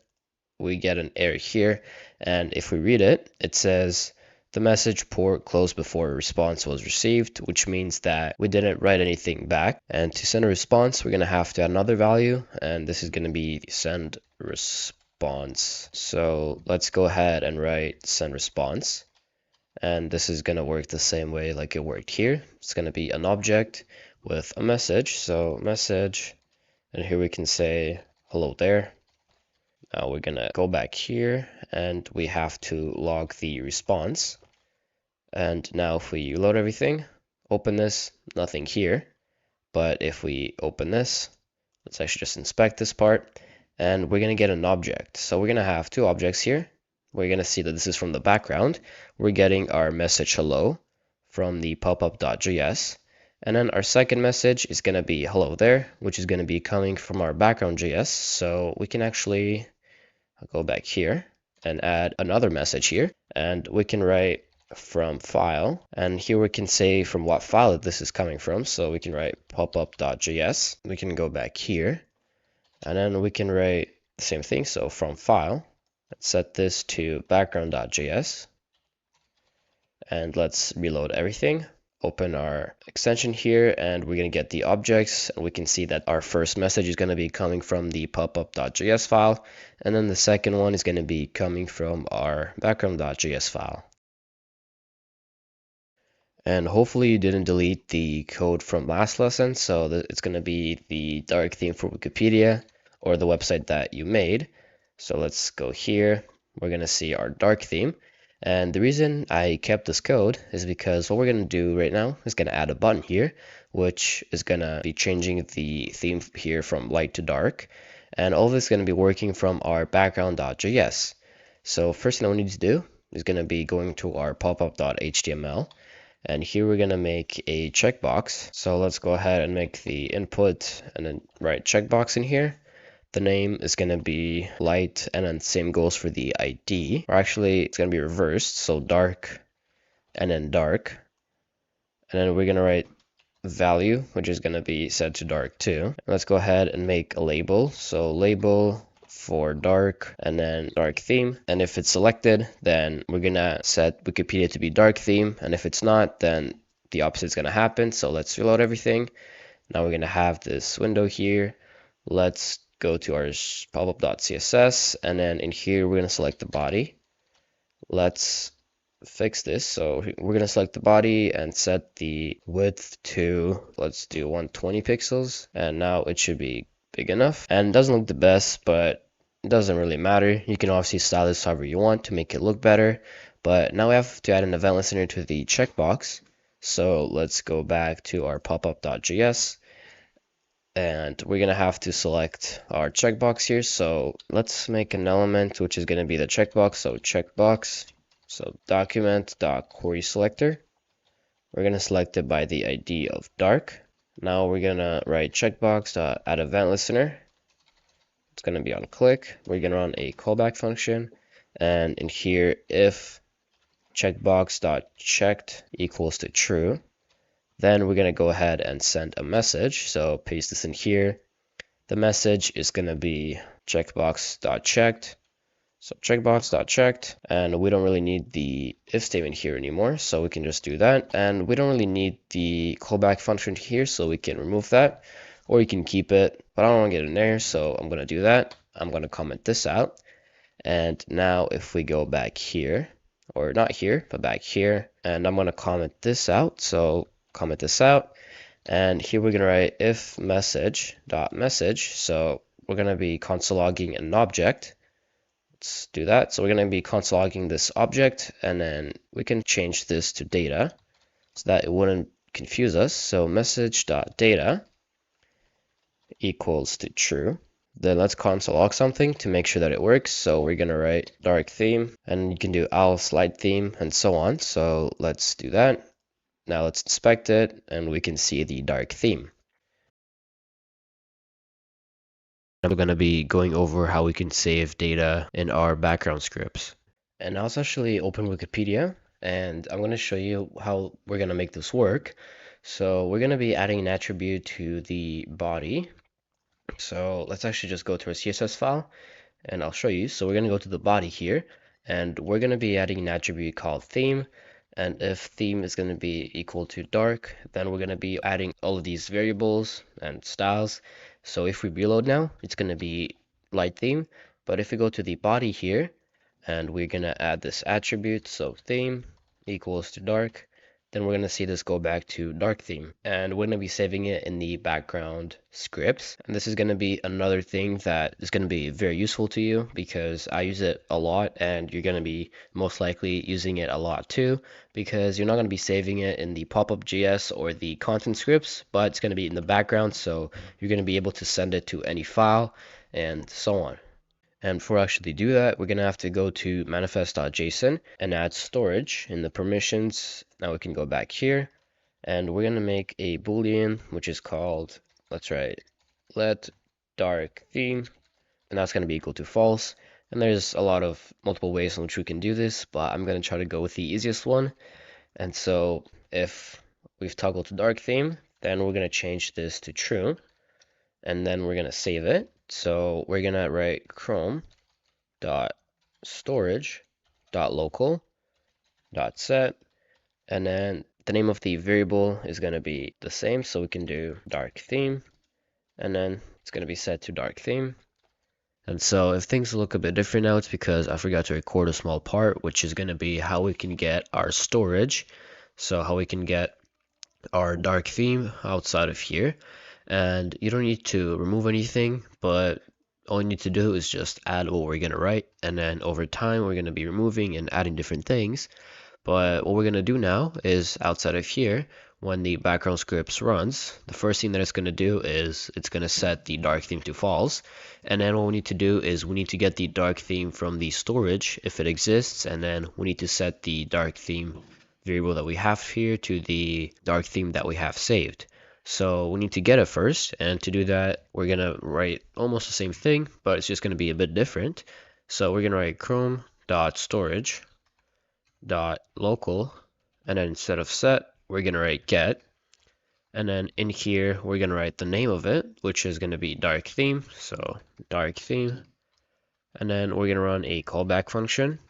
we get an error here, and if we read it, it says the message port closed before a response was received, which means that we didn't write anything back. And to send a response, we're going to have to add another value, and this is going to be send response. So let's go ahead and write send response. And this is going to work the same way like it worked here. It's going to be an object with a message. So message, and here we can say hello there. Now we're going to go back here, and we have to log the response. And now if we load everything, open this, nothing here. But if we open this, let's actually just inspect this part, and we're going to get an object. So we're going to have two objects here. We're going to see that this is from the background. We're getting our message hello from the Popup.js. And then our second message is going to be hello there, which is going to be coming from our Background.js. So we can actually go back here and add another message here. And we can write from file. And here we can say from what file this is coming from. So we can write Popup.js. We can go back here. And then we can write the same thing. So from file. Let's set this to background.js, and let's reload everything. Open our extension here, and we're going to get the objects, and we can see that our first message is going to be coming from the popup.js file, and then the second one is going to be coming from our background.js file. And hopefully you didn't delete the code from last lesson, so it's going to be the dark theme for Wikipedia or the website that you made. So let's go here. We're going to see our dark theme. And the reason I kept this code is because what we're going to do right now is going to add a button here, which is going to be changing the theme here from light to dark. And all of this is going to be working from our background.js. So first thing I need to do is going to be going to our popup.html. And here we're going to make a checkbox. So let's go ahead and make the input and then write checkbox in here. The name is going to be light, and then same goes for the ID. Or actually, it's going to be reversed. So dark and then dark. And then we're going to write value, which is going to be set to dark too. And let's go ahead and make a label. So label for dark and then dark theme. And if it's selected, then we're going to set Wikipedia to be dark theme. And if it's not, then the opposite is going to happen. So let's reload everything. Now we're going to have this window here. Let's go to our popup.css, and then in here we're going to select the body. Let's fix this. So we're going to select the body and set the width to, let's do 120 pixels, and now it should be big enough. And it doesn't look the best, but it doesn't really matter. You can obviously style this however you want to make it look better. But now we have to add an event listener to the checkbox. So let's go back to our popup.js. And we're going to have to select our checkbox here. So let's make an element which is going to be the checkbox. So checkbox. So document.query selector. We're going to select it by the ID of dark. Now we're going to write checkbox.add event listener. It's going to be on click. We're going to run a callback function. And in here, if checkbox.checked equals to true, then we're going to go ahead and send a message. So paste this in here. The message is going to be checkbox.checked. So checkbox.checked, and we don't really need the if statement here anymore, so we can just do that. And we don't really need the callback function here, so we can remove that, or you can keep it, but I don't want to get an error, so I'm going to do that. I'm going to comment this out. And now if we go back here, or not here, but back here, and I'm going to comment this out, so comment this out. And here we're going to write if message.message, so we're going to be console logging an object. Let's do that. So we're going to be console logging this object, and then we can change this to data so that it wouldn't confuse us. So message.data equals to true. Then let's console log something to make sure that it works. So we're going to write dark theme, and you can do else light theme and so on. So let's do that. Now let's inspect it, and we can see the dark theme. I'm going to be going over how we can save data in our background scripts. And now let's actually open Wikipedia, and I'm going to show you how we're going to make this work. So we're going to be adding an attribute to the body. So let's actually just go to our CSS file, and I'll show you. So we're going to go to the body here, and we're going to be adding an attribute called theme. And if theme is going to be equal to dark, then we're going to be adding all of these variables and styles. So if we reload now, it's going to be light theme. But if we go to the body here, and we're going to add this attribute, so theme equals to dark, then we're going to see this go back to dark theme, and we're going to be saving it in the background scripts. And this is going to be another thing that is going to be very useful to you, because I use it a lot, and you're going to be most likely using it a lot too, because you're not going to be saving it in the Popup.js or the content scripts, but it's going to be in the background, so you're going to be able to send it to any file and so on. And before I actually do that, we're going to have to go to manifest.json and add storage in the permissions. Now we can go back here, and we're going to make a boolean, which is called, let's write, let dark theme, and that's going to be equal to false. And there's a lot of multiple ways in which we can do this, but I'm going to try to go with the easiest one. And so if we've toggled to dark theme, then we're going to change this to true, and then we're going to save it. So we're going to write Chrome dot storage dot local dot set, and then the name of the variable is going to be the same, so we can do dark theme, and then it's going to be set to dark theme. And so if things look a bit different now, it's because I forgot to record a small part, which is going to be how we can get our storage, so how we can get our dark theme outside of here. And you don't need to remove anything, but all you need to do is just add what we're going to write, and then over time we're going to be removing and adding different things. But what we're going to do now is outside of here, when the background scripts runs, the first thing that it's going to do is it's going to set the dark theme to false. And then what we need to do is we need to get the dark theme from the storage if it exists, and then we need to set the dark theme variable that we have here to the dark theme that we have saved. So we need to get it first, and to do that, we're going to write almost the same thing, but it's just going to be a bit different. So we're going to write chrome.storage.local, and then instead of set, we're going to write get. And then in here, we're going to write the name of it, which is going to be dark theme, so dark theme. And then we're going to run a callback function.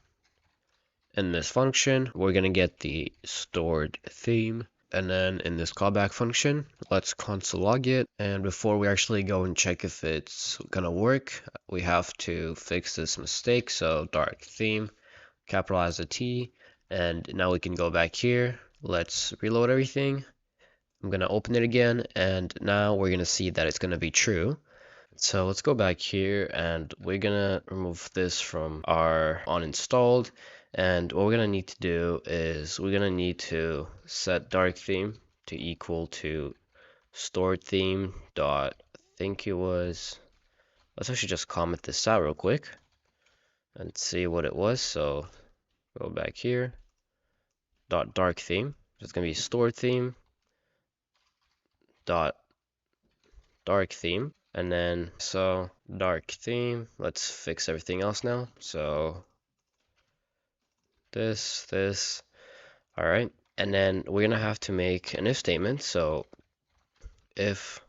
In this function, we're going to get the stored theme. And then in this callback function, let's console log it. And before we actually go and check if it's gonna work, we have to fix this mistake. So dark theme, capitalize the T, and now we can go back here. Let's reload everything. I'm gonna open it again, and now we're gonna see that it's gonna be true. So let's go back here, and we're gonna remove this from our uninstalled. And what we're gonna need to do is we're gonna need to set dark theme to equal to stored theme dot, I think it was, let's actually just comment this out real quick and see what it was. So go back here, dot dark theme. It's gonna be stored theme dot dark theme. And then so dark theme, let's fix everything else now. So this, all right. And then we're gonna have to make an if statement. So if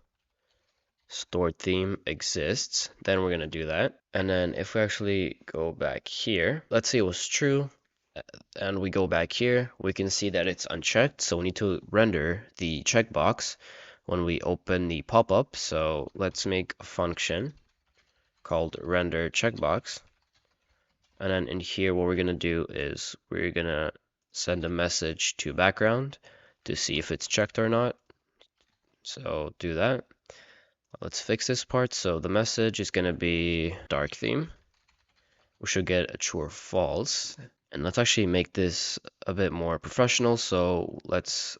stored theme exists, then we're going to do that. And then if we actually go back here, let's say it was true, and we go back here, we can see that it's unchecked. So we need to render the checkbox when we open the pop-up. So let's make a function called render checkbox. And then in here, what we're going to do is we're going to send a message to background to see if it's checked or not. So do that. Let's fix this part. So the message is going to be dark theme. We should get a true or false. And let's actually make this a bit more professional. So let's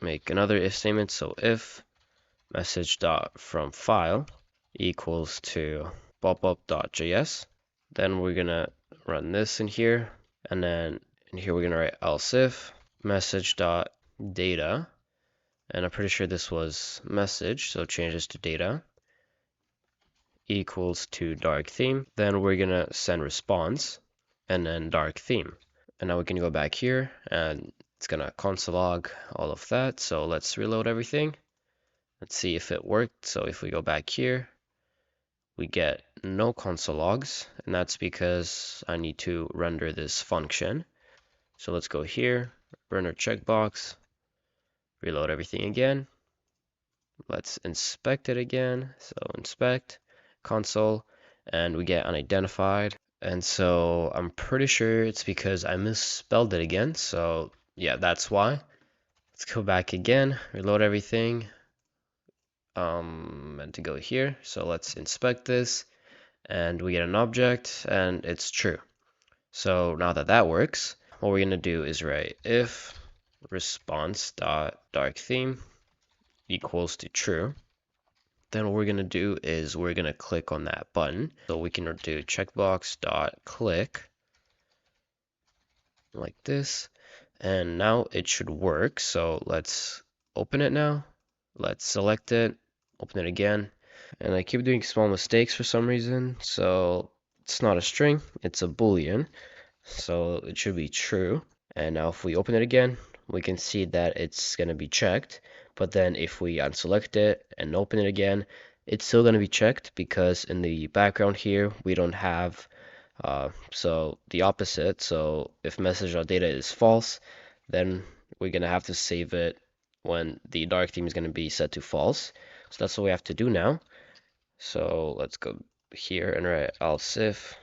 make another if statement. So if message dot from file equals to popup.js, then we're gonna run this in here, and then in here we're gonna write else if message dot data, and I'm pretty sure this was message, so change this to data equals to dark theme. Then we're gonna send response and then dark theme. And now we can go back here and it's gonna console log all of that. So let's reload everything. Let's see if it worked. So if we go back here, we get no console logs, and that's because I need to render this function. So let's go here, render checkbox, reload everything again. Let's inspect it again. So inspect console, and we get unidentified. And so I'm pretty sure it's because I misspelled it again. So yeah, that's why. Let's go back again, reload everything. And to go here. So let's inspect this, and we get an object, and it's true. So now that that works, what we're gonna do is write if response dot dark theme equals to true. Then what we're gonna do is we're gonna click on that button. So we can do checkbox dot click like this, and now it should work. So let's open it now. Let's select it, open it again, and I keep doing small mistakes for some reason. So it's not a string, it's a boolean, so it should be true. And now if we open it again, we can see that it's going to be checked. But then if we unselect it and open it again, it's still going to be checked because in the background here we don't have so the opposite. So if message.data is false, then we're going to have to save it when the dark theme is going to be set to false. So that's what we have to do now. So let's go here and write else if,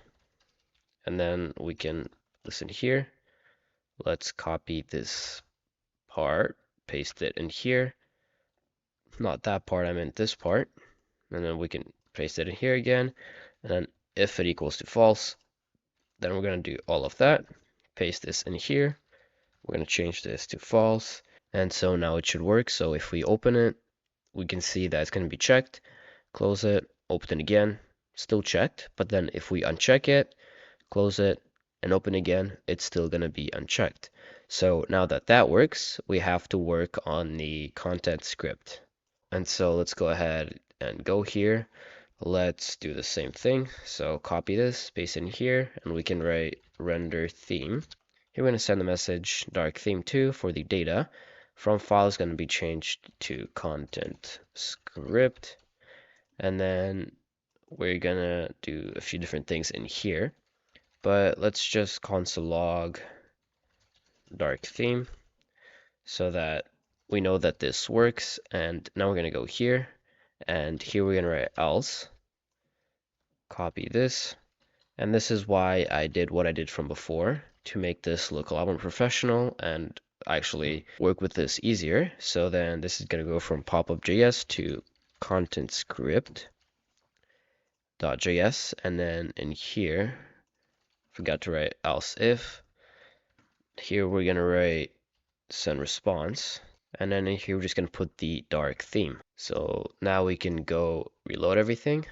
and then we can listen here. Let's copy this part, paste it in here. Not that part, I meant this part. And then we can paste it in here again. And then if it equals to false, then we're going to do all of that. Paste this in here. We're going to change this to false. And so now it should work. So if we open it, we can see that it's going to be checked. Close it, open it again, still checked. But then if we uncheck it, close it, and open again, it's still going to be unchecked. So now that that works, we have to work on the content script. And so let's go ahead and go here. Let's do the same thing. So copy this, paste in here, and we can write render theme. Here we're going to send the message dark theme 2 for the data. From file is going to be changed to content script. And then we're going to do a few different things in here. But let's just console log dark theme so that we know that this works. And now we're going to go here, and here we're going to write else. Copy this, and this is why I did what I did from before to make this look a lot more professional and actually work with this easier. So then this is going to go from Popup.js to content script.js, and then in here, forgot to write else if. Here we're going to write send response, and then in here we're just going to put the dark theme. So now we can go reload everything,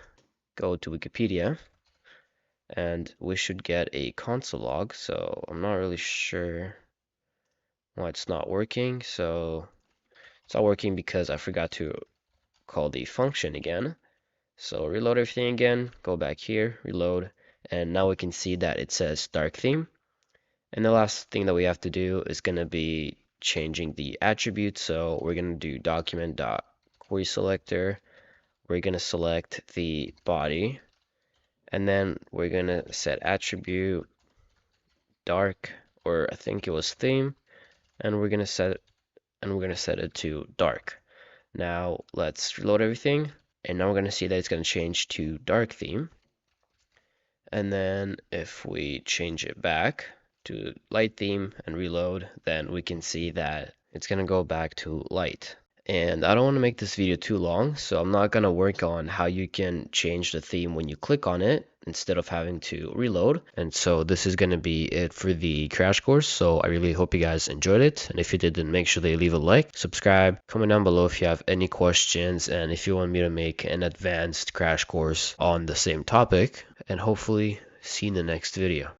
go to Wikipedia, and we should get a console log. So I'm not really sure why it's not working. So it's not working because I forgot to call the function again. So reload everything again, go back here, reload, and now we can see that it says dark theme. And the last thing that we have to do is going to be changing the attribute. So we're going to do document.querySelector. we're going to select the body, and then we're going to set attribute dark, or I think it was theme, and we're going to set it to dark. Now let's reload everything, and now we're going to see that it's going to change to dark theme. And then if we change it back to light theme and reload, then we can see that it's going to go back to light. And I don't want to make this video too long, so I'm not going to work on how you can change the theme when you click on it instead of having to reload. And so this is going to be it for the crash course. So I really hope you guys enjoyed it. And if you did, then make sure that you leave a like, subscribe, comment down below if you have any questions, and if you want me to make an advanced crash course on the same topic. And hopefully see you in the next video.